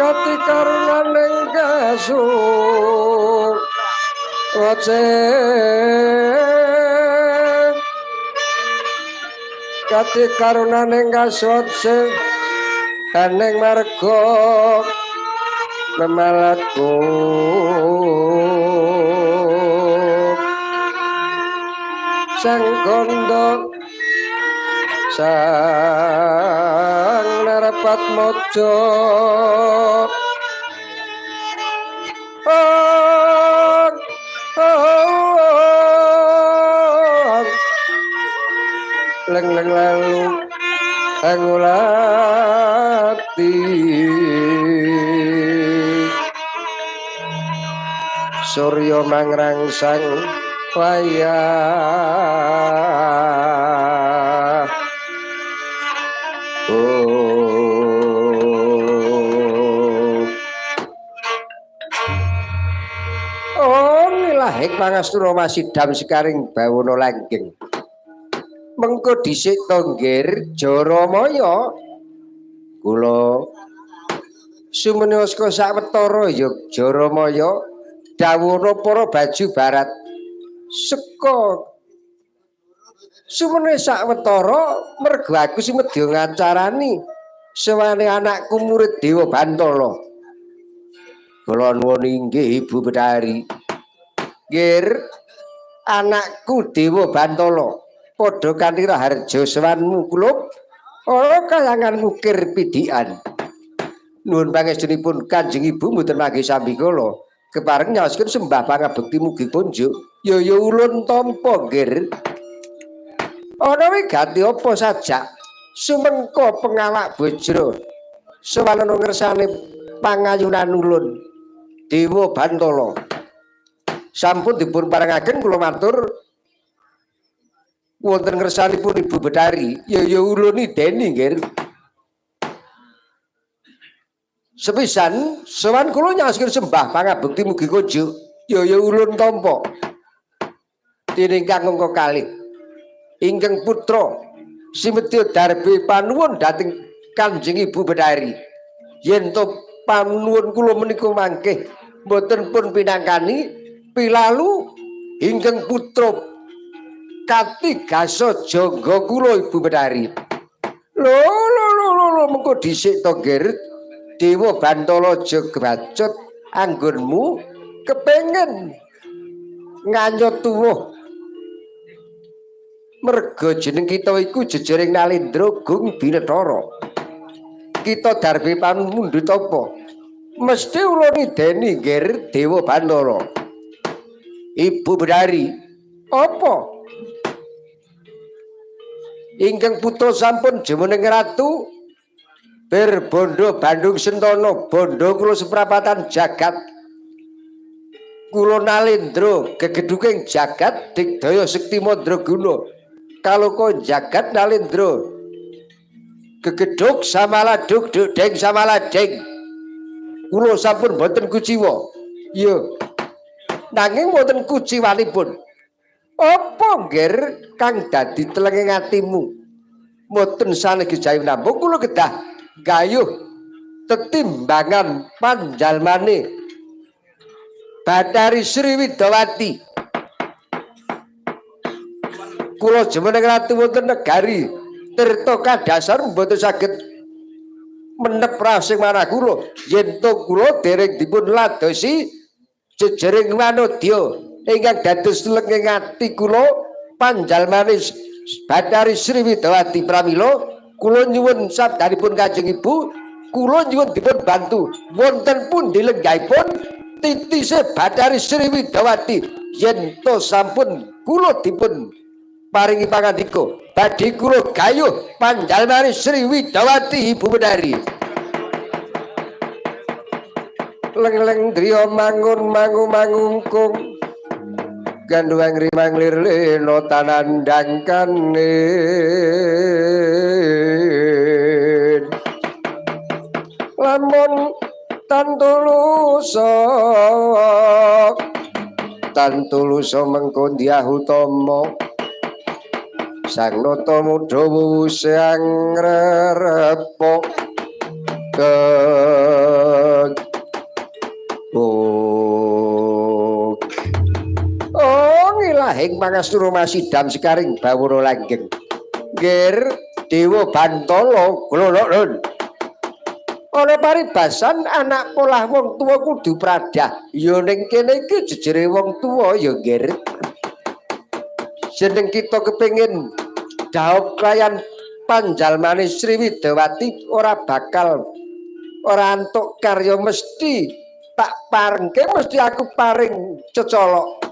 Speaker 1: kati karunaning kasuk waceng kati karunaning kasuk kaning marga memalatku sang kondo sang narap Patmojo leng leng lalu angulati Surya mangrangsang wayah nilahing pangastura masidham sekaring bawana langgeng mengko dhisik to nggir Jaramaya kula sumenaska sawetara ya Jaramaya dawuhna para baju barat seka sumene sawetara mergo aku sing medya ngacarani sewane anakku murid Dewa Bantala kula nuwun inggih Ibu Bedari nggih anakku Dewa Bantala padha kanthi harja sewanmu kula ora kayangan ngukir pidikan nuwun pangestunipun Kanjeng Ibu mboten mangke sambi kula kepareng nyaosaken sembah pangabekti mugi kunjuk ya ulun tampa nggih ana wigati apa sajak sumengko pengawak bojro sawanana ngersane pangayunan ulun Dewa Bantala sampun dipun parengaken kula matur wonten ngersanipun Ibu Bedari ya ulun ideni nggih sepisan sawan kula nyaosaken sembah pangabekti mugi kunjuk ya ulun tampa tiningkang angka kalih ingkang putra Simedya Darbe panuwun dhateng Kanjeng Ibu Bedari yen to panuwun kula menika mangke mboten pun pinangkani pilalu ingkang putra Katigasa jangga kula Ibu Bedari lho mengko dhisik to nggih Dewa Bantala Jagbacut anggonmu kepengin nganyot tuwuh merga jeneng kita iku jejering Nalendra Gung Binathara kita Darbe Panmundut apa mesti ulun ideni nggih Dewa Bantala Ibu Bedari apa ingkang putra sampun jumeneng ratu berbondo Bandung Sentana bondo kula seprapatan jagat kula Nalendra gegeduking jagat digdaya sekti mandraguna kaloka jagat Nalendra gegeduk samaladuk deng samaladeng kula sampun boten kuciwa iya nanging boten kuciwanipun apa nggih kang dadi telenging atimu mboten sanegi jayu nambung kula kedah gayuh tetimbangan panjalmane Bathari Sri Widawati kula jumeneng ratu wonten negari tirta kadasar mboten saged menep rasing manah kula yen to kula dereng dipun ladosi jejering manodya ingkang dados telenging ati kula panjalmane Bathari Sri Widawati pramila kula nyuwun sabdanipun Kanjeng Ibu kula nyuwun dipun bantu wonten pundi lenggahipun titise Bathari Sri Widawati yen to sampun kula dipun paringi pangandika badhe kula gayuh panjalmane Sri Widawati Ibu Bedari leng-leng driya mangun mangungkung gandhuwang rimang lirlena tanandangkanin lamun tantulusa mengko ndiyahutama sang nata mudha wuwusang repok ngilahing pangastura masidham sekaring bawana langgeng nggih Dewa Bantala kula nuwun ana paribasan anak polah wong tuwa kudu pradah ya ning kene iki jejere wong tuwa ya nggih jeneng kita kepengin dhaup klayan panjalmane Sri Widawati ora bakal ora antuk karya mesti tak parengke mesti aku paring cecolok.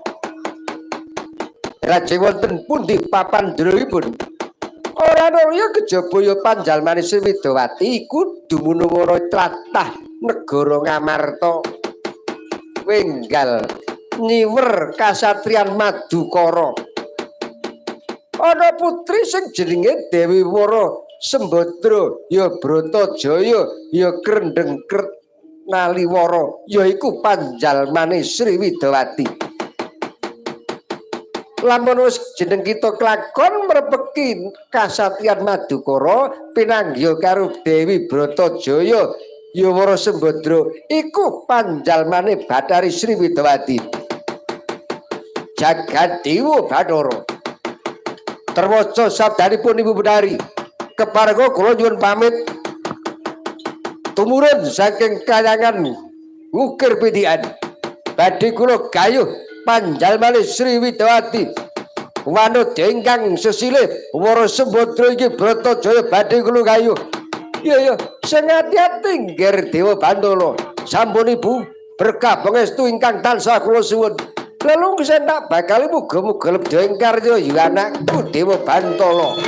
Speaker 1: Lajeng wonten pundi papan drowipun? Ora ya kejaba panjalmane Sri Widawati iku dumunung ana tlatah negara Ngamarta. Wenggal nyiwer kasatriyan Madukara. Ana putri sing jenenge Dewi Wara Sembadra ya Bratajaya ya Krendeng Naliwara yaiku panjalmane Sri Widawati. Lamun wis jeneng kita kelakon mrepeki kasatriyan Madukara pinanggih karo Dewi Bratajaya ya Wara Sembadra iku panjalmane Bathari Sri Widawati. Jagadéwa Bathara terwaca sabdanipun Ibu Bathari keparengga kula nyuwun pamit tumurun saking kayangan ngukir pidikan badhe kula gayuh panjalmane Sri Widawati wanodya ingkang sesilih Wara Sembadra iki Bratajaya badhe kula gayuh. Iya sing ati-ati nggih Dewa Bantala sampun Ibu berkah pangestu ingkang tansah kula suwun. Lalu saya tak bakal muga-muga lebih engkar ya anakku Dewa Bantala.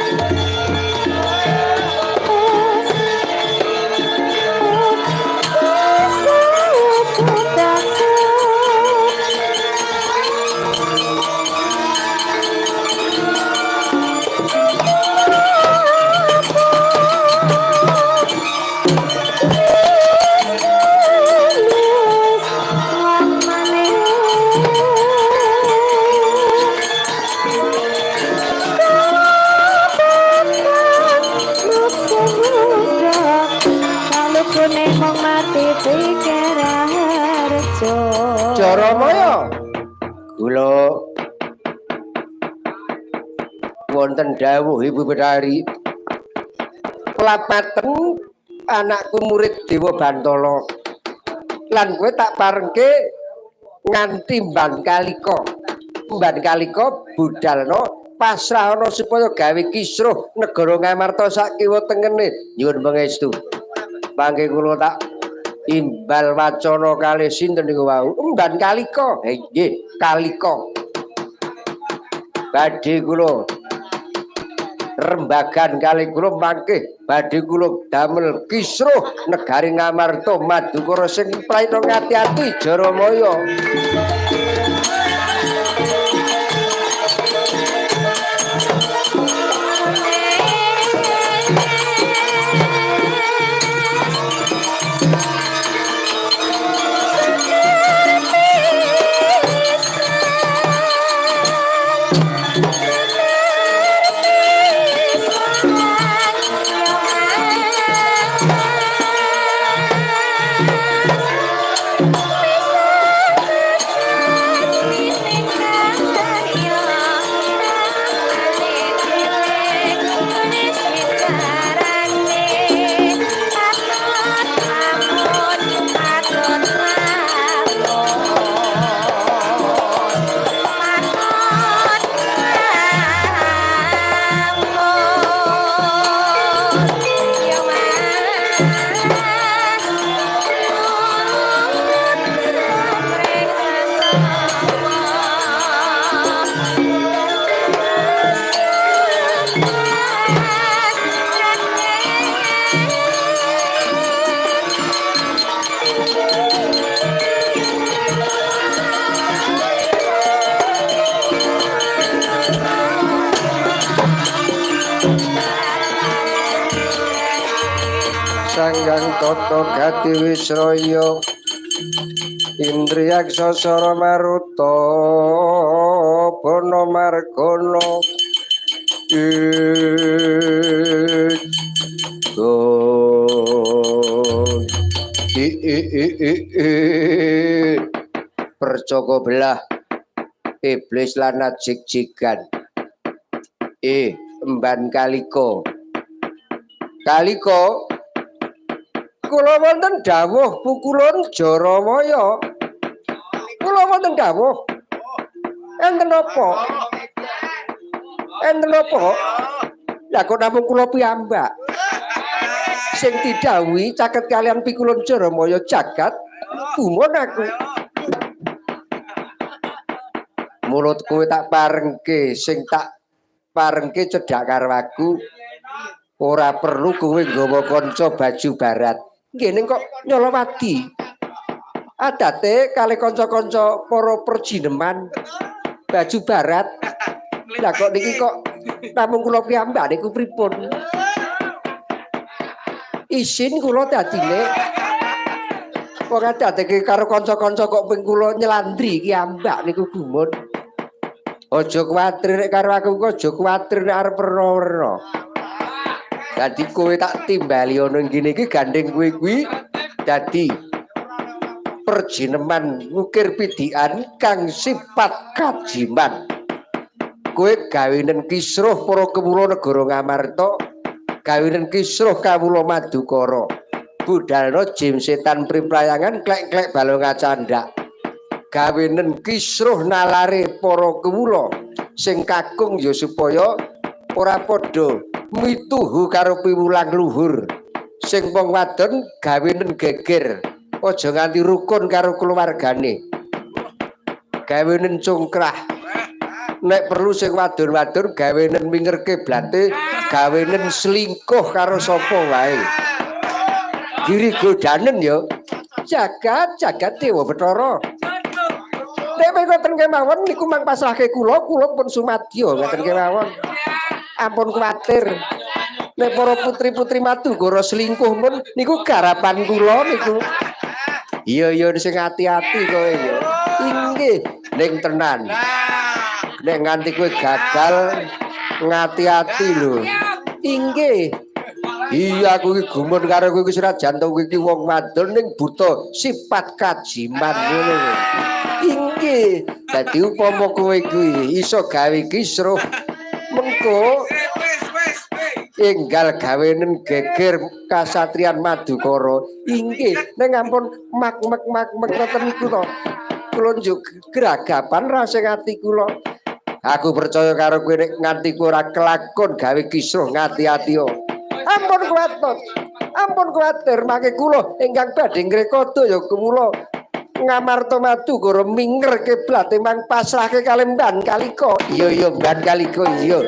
Speaker 1: Jaramaya kula wonten dawuh Ibu Bathari lapaten anakku murid Dewa Bantala lan kowe tak parengke nganti mban kalika budalna pasrahana supaya gawe kisruh negara Ngamarta sak kiwa tengene nyuwun pangestu mangke kula tak imbal wacana kalih sinten niku wau mban kalika nggih kalika badhe kula rembagan kalih kula mangke badhe kula damel kisruh negari Ngamarta Madukara sing praita ngati-ati Jaramaya. Sanggang Toto Gati Wisraya Indriyak Sosoro Maruto Bono Margono Percoko belah iblis lanat jik-jikan emban kaliko kula wonten dawuh pukulun Jaramaya kula wonten dawuh enten apa Lah kok namung kula piyambak sing didhawuhi caket kalian pikulun Jaramaya jagat gumun aku. Mulut kowe tak parengke sing tak parengke cedhak karo aku. Ora perlu kowe nggawa kanca baju barat. Nggih kok nyolowadi. Adate kali kanca-kanca para perjineman baju barat. Lah kok niki kok namung kula piyambak niku pripun? Isin kula dadine wong adate karo kanca-kanca kok ping kula nyelandri ki ambak niku gumun. Aja kuwatir nek karo aku kok aja kuwatir nek arep werna-werna. Dadi kowe tak timbali ana ngene iki gandeng kowe kuwi dadi perjineman ngukir pidikan kang sifat kajiman. Kowe gawenen kisruh para kewula negara Ngamarta, gawenen kisruh kawula Madukara. Budalna jim setan priprayangan klek-klek balonga candak. Gawenen kisruh nalare para kewula sing kakung ya supaya ora padha mituhu karo piwulang luhur. Sing wong wadon gawenen geger, aja nganti rukun karo keluargane. Gawenen cungkrah. Nek perlu sing wadon-wadon gawenen minger kiblate, gawenen selingkuh karo sapa wae. Diri godanen ya. Jagat Dewa Bathara. Nek ngoten kemawon niku mang pasrahke kula pun sumadya ngoten kemawon. Ampun kuwatir. Nek para putri-putri Madukara selingkuh pun niku garapan kula niku. Iya sing ati-ati kowe ya. Inggih ning tenan. Nek nganti kowe gagal ngati-ati lho. Inggih. Iya aku iki gumun karo kowe iki senajan to kowe iki wong wadon ning buta sifat kajiman ngono. Inggih. Dadi upama kowe iki iso gawe kisruh mengko enggal gawenen geger kasatriyan Madukara. Inggih, ning ampun mak ngoten niku to. Kula njuk geragapan rasing ati kula. Aku percaya karo kowe nek nganti kowe ora kelakon gawe kisruh ngati-ati yo. Ampun kuwatir mangke kula ingkang badhe ngrekada ya kula Ngamarta Madukara minger kiblat mang pasrahke kalih Mban Kalika. Iya Mban Kalika iya.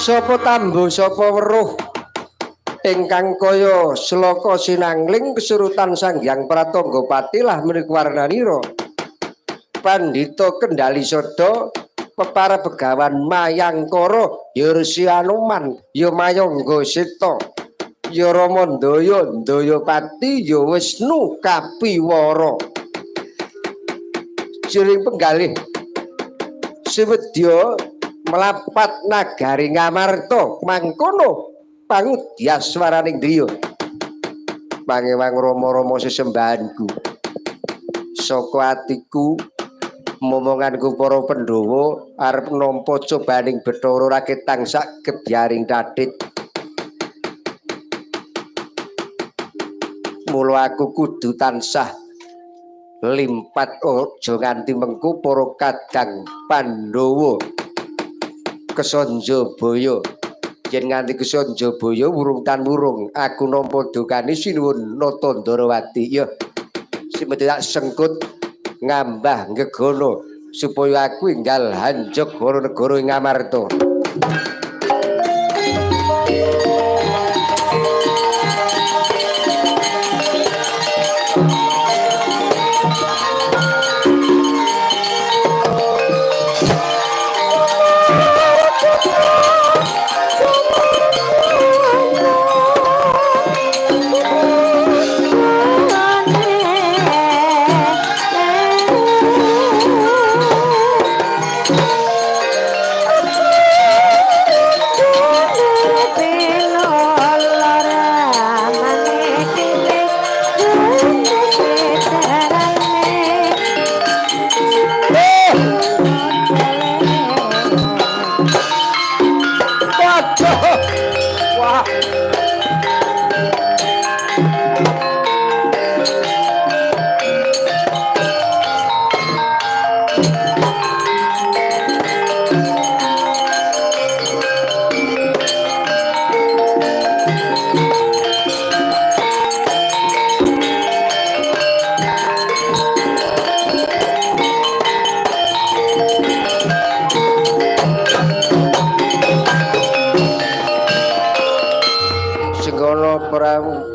Speaker 1: Sapa tambo sapa weruh ingkang kaya sloka sinangling kesurutan Sanghyang Pratanggapati lah mriku warnanira Pandhita Kendali Sada pepara begawan Mayangkara ya Resi Anoman ya Mayangga Seta ya Ramandaya Ndayapati ya Wisnu Kapiwara jiring penggalih Siwedya melapat nagari Ngamarta mangkono pangudyaswaraning driya pangewang rama-rama sesembahanku saka atiku momonganku para Pandhawa arep nampa cobaning Bathara Rakit tansah gebyaring dadit mula aku kudu tansah limpat aja nganti mengku para kadang Pandhawa Kesonjabaya yen nganti Kesonjabaya wurung tan wurung aku nampa dokane sinuwun Natandrawati ya simpen tak sengkut ngambah gegana supaya aku enggal hanjok negara ing Ngamarta.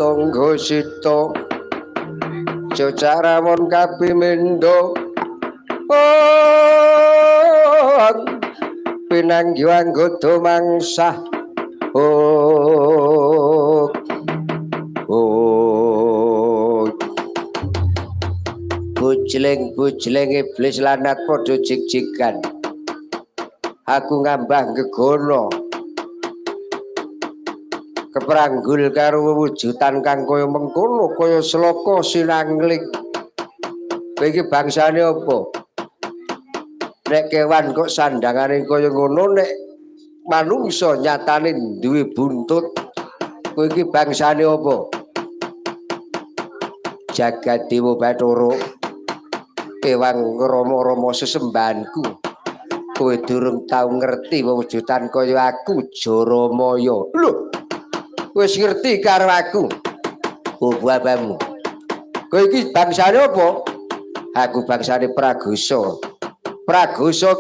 Speaker 1: Tangga sita Cacarawon kapimindo pinanggi anggota mangsah bujleng iblis lanat padha jig-jigan aku ngambah gegana kepranggul karo wujudan kang kaya mengkono kaya sloka sinangling kowe iki bangsane apa nek kewan kok sandangane kaya ngono nek manungsa nyatane duwe buntut kowe iki bangsane apa Jagadewa Bathara Ewang Rama-rama sesembahanku kowe durung tau ngerti wujudan kaya aku Jaramaya lho wis ngerti karo aku babamu kowe iki bangsane apa aku bangsane Pragosa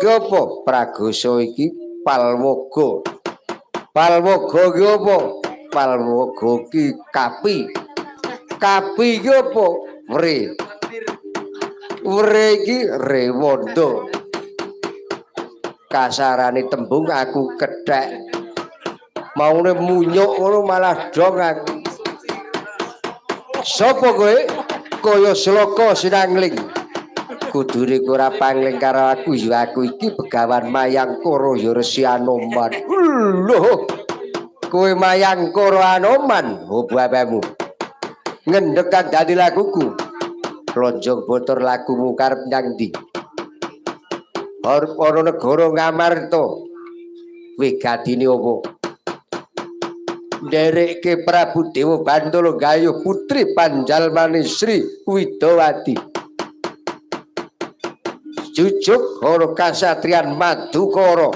Speaker 1: ki apa Pragosa iki Palwaga ki apa Palwaga ki kapi ki apa wre iki rewanda kasarane tembung aku kethek maune munyuk ngono malah dong aku. Sopo kowe? Kaya sloka sinangling. Kudune kowe ora pangling karo aku ya aku iki Begawan Mayangkara ya Resi Anoman. Lho. Kowe Mayangkara Anoman, babamu. Ngendhek kang dadi lakuku. Lonjong botor lagumu karep nyang ndi? Arep ana negara Ngamarta. Wigatine apa? Nderekke Prabu Dewa Bantala gayuh putri panjalmane Sri Widawati jujuk hara kasatriyan Madukara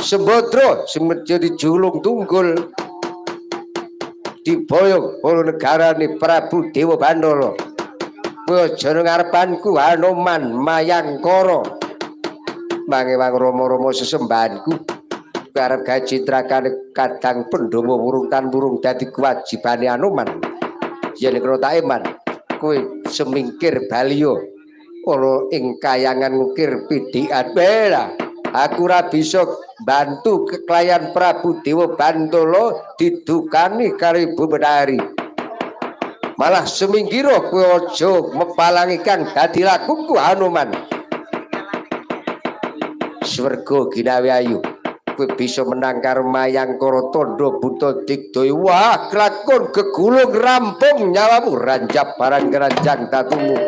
Speaker 1: Sembadra semedya dijulung tunggul diboyong hara negarane Prabu Dewa Bantala kowe aja ngarepanku Anoman Mayangkara mangewang rama-rama sesembahanku karep gawe citrakane kadang Pandhawa wurung tan wurung dadi kewajibane Anoman yen kena tak eman kowe semingkir baliya ana ing kayangan ngukir pidhikan bela aku ora bisa bantu keklayan Prabu Dewa Bantala didukani karo Ibu Menari malah semingkira kowe aja mepalangi kang dadi lakuku Anoman swerga ginawi ayu bisa menang karo Mayangkara Tandha Buta Digdaya wah kelakon gegulung rampung nyawamu ranjap barang keranjang tatumu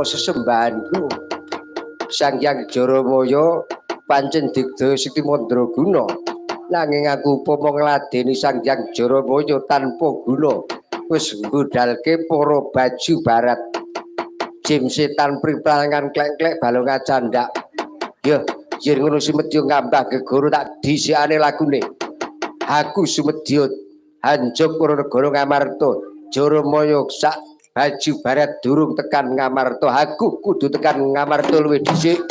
Speaker 1: sesembahanku Sang Hyang Jaramaya pancen digda Siti Mandraguna nanging aku upama ngladeni Sang Hyang Jaramaya tanpa guna wis nggodhalke para baju barat jim setan priprangan klek-klek balongan candak ya yen ngono sumedya ngambah gegoro tak dhisikane lagune aku sumedya Hanjok Negara Ngamarta Jaramaya sak baju barat durung tekan Ngamarta aku kudu tekan Ngamarta luwih dhisik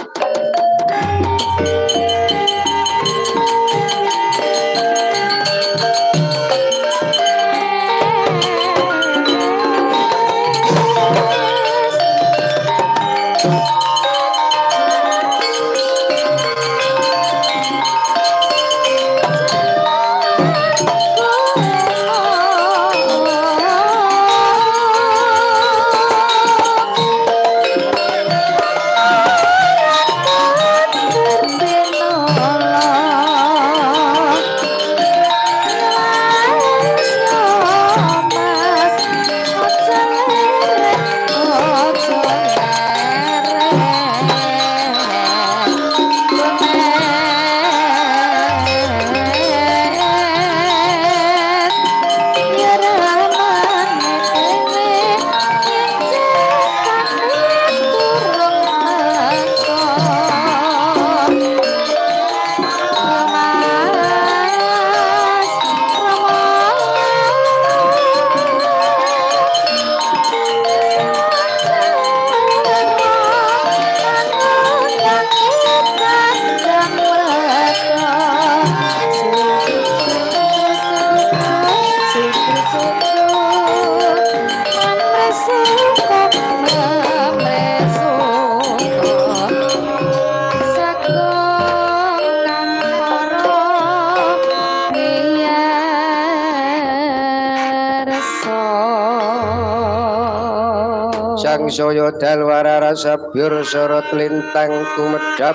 Speaker 1: Sangsaya dalwara rasa biur sorot lintang kumedhap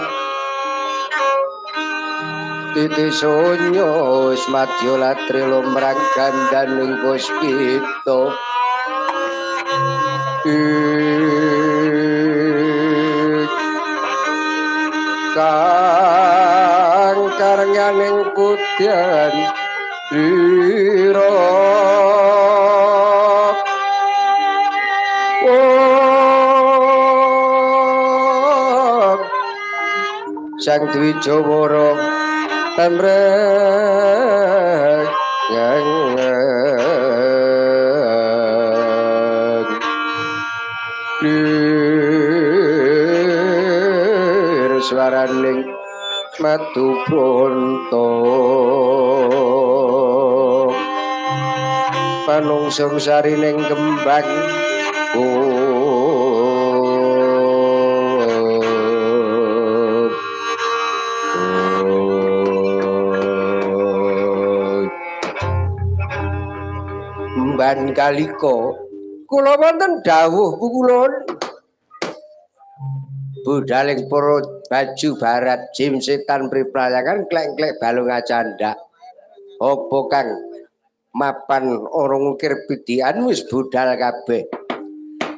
Speaker 1: titi sonyo smadya latri lumrang gandaning puspita kang karenganing putyan lira Sang Dwijawara tamrek swaraning madu pronto panungsung sarining kembang Mban kalika kula wonten dawuh kulon budaling para baju barat jim setan priprayangan klek-klek balung acandak apa kang mapan orang ngukir bidian wis budal kabeh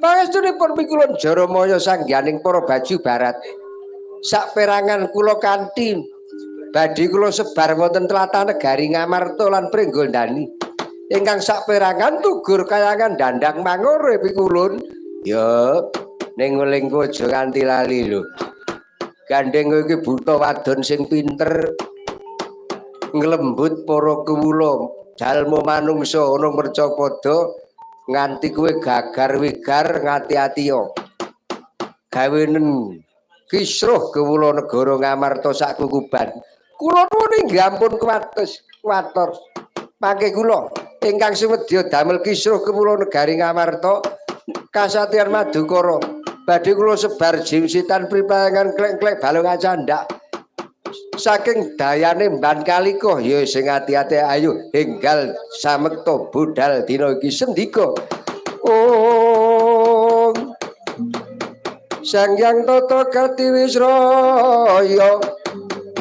Speaker 1: pangestunipun pikulun Jaramaya sanggianing para baju barat sak perangan kula kanthi badhe kula sebar wonten tlatah negari Ngamarta lan Pringgondani ingkang sak perangan tugur kayangan dandang mangore pikulun ya ning welingku aja nganti lali lho gandeng kowe iki buta wadon sing pinter nglembut para kewula jalma manungsa ana mercapada nganti kowe gagar wigar ngati-ati yo gawenen kisruh kewula negara Ngamarta sak kukuban kula nuwun inggih ampun kuwatos mangke kula ingkang sumedya damel kisruh kewula negari Ngamarta kasatyan Madukara badhe kula sebar jimsitan pripayangan klek-klek balung acandak saking dayane Mban Kalika ya sing ati-ati ayo enggal samekta budal dina iki sendika Om Sanghyang Tata Kartiwisraya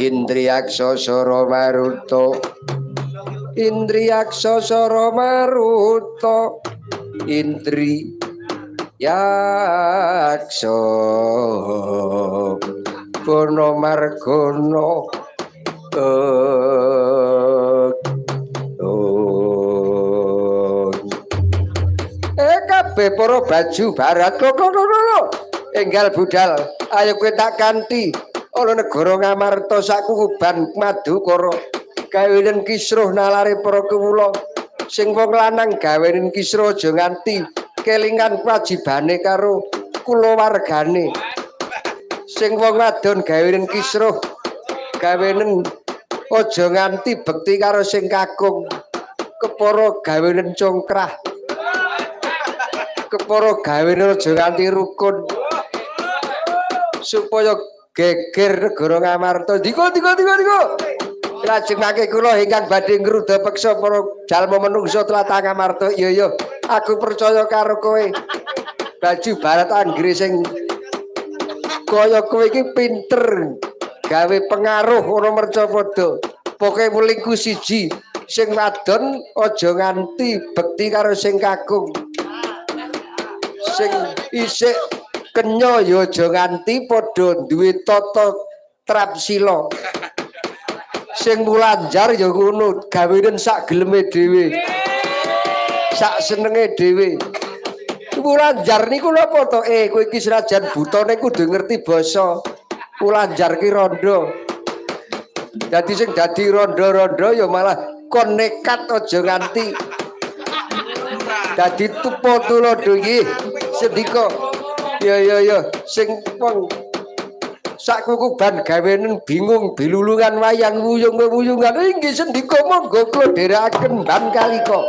Speaker 1: Indriyaksa Sara Maruta Indriyaksa Sara Maruta Indri yaksa Bono Margono kabeh para baju barat enggal budal ayo kowe tak kanthi ana negara Ngamarta sak kukuban Madukara gawenen kisruh nalare para kewula sing wong lanang gawenen kisruh aja nganti kelingan wajibane karo kulawargane sing wong wadon gawenen kisruh gawenen aja nganti bekti karo sing kakung kepara gawenen congkrah kepara gawenen aja nganti rukun supaya geger negara Ngamarta dika lajeng mangke kula ingkang badhe ngruda peksa para jalma manungsa tlatah Ngamarta iya aku percaya karo kowe baju barat anggere sing kaya kowe iki pinter gawe pengaruh ana mercapada pokoke mulingku siji sing wadon aja nganti bekti karo sing kakung sing isih kenya ya aja nganti padha duwe tata trapsila sing mulanjar ya ngono gawenen sak geleme dhewe sak senenge dhewe mulanjar niku napa to kowe iki senajan buta ning kudu ngerti basa mulanjar ki rondo dadi sing dadi rondo-rondo ya malah kon nekat aja nganti dadi tupa tulodo nggih sendika ya sing wong sak kukuban gawenen bingung bilulungan wayang wuyung-wuyungan inggih sendika monggo kula dherekaken Mban Kalika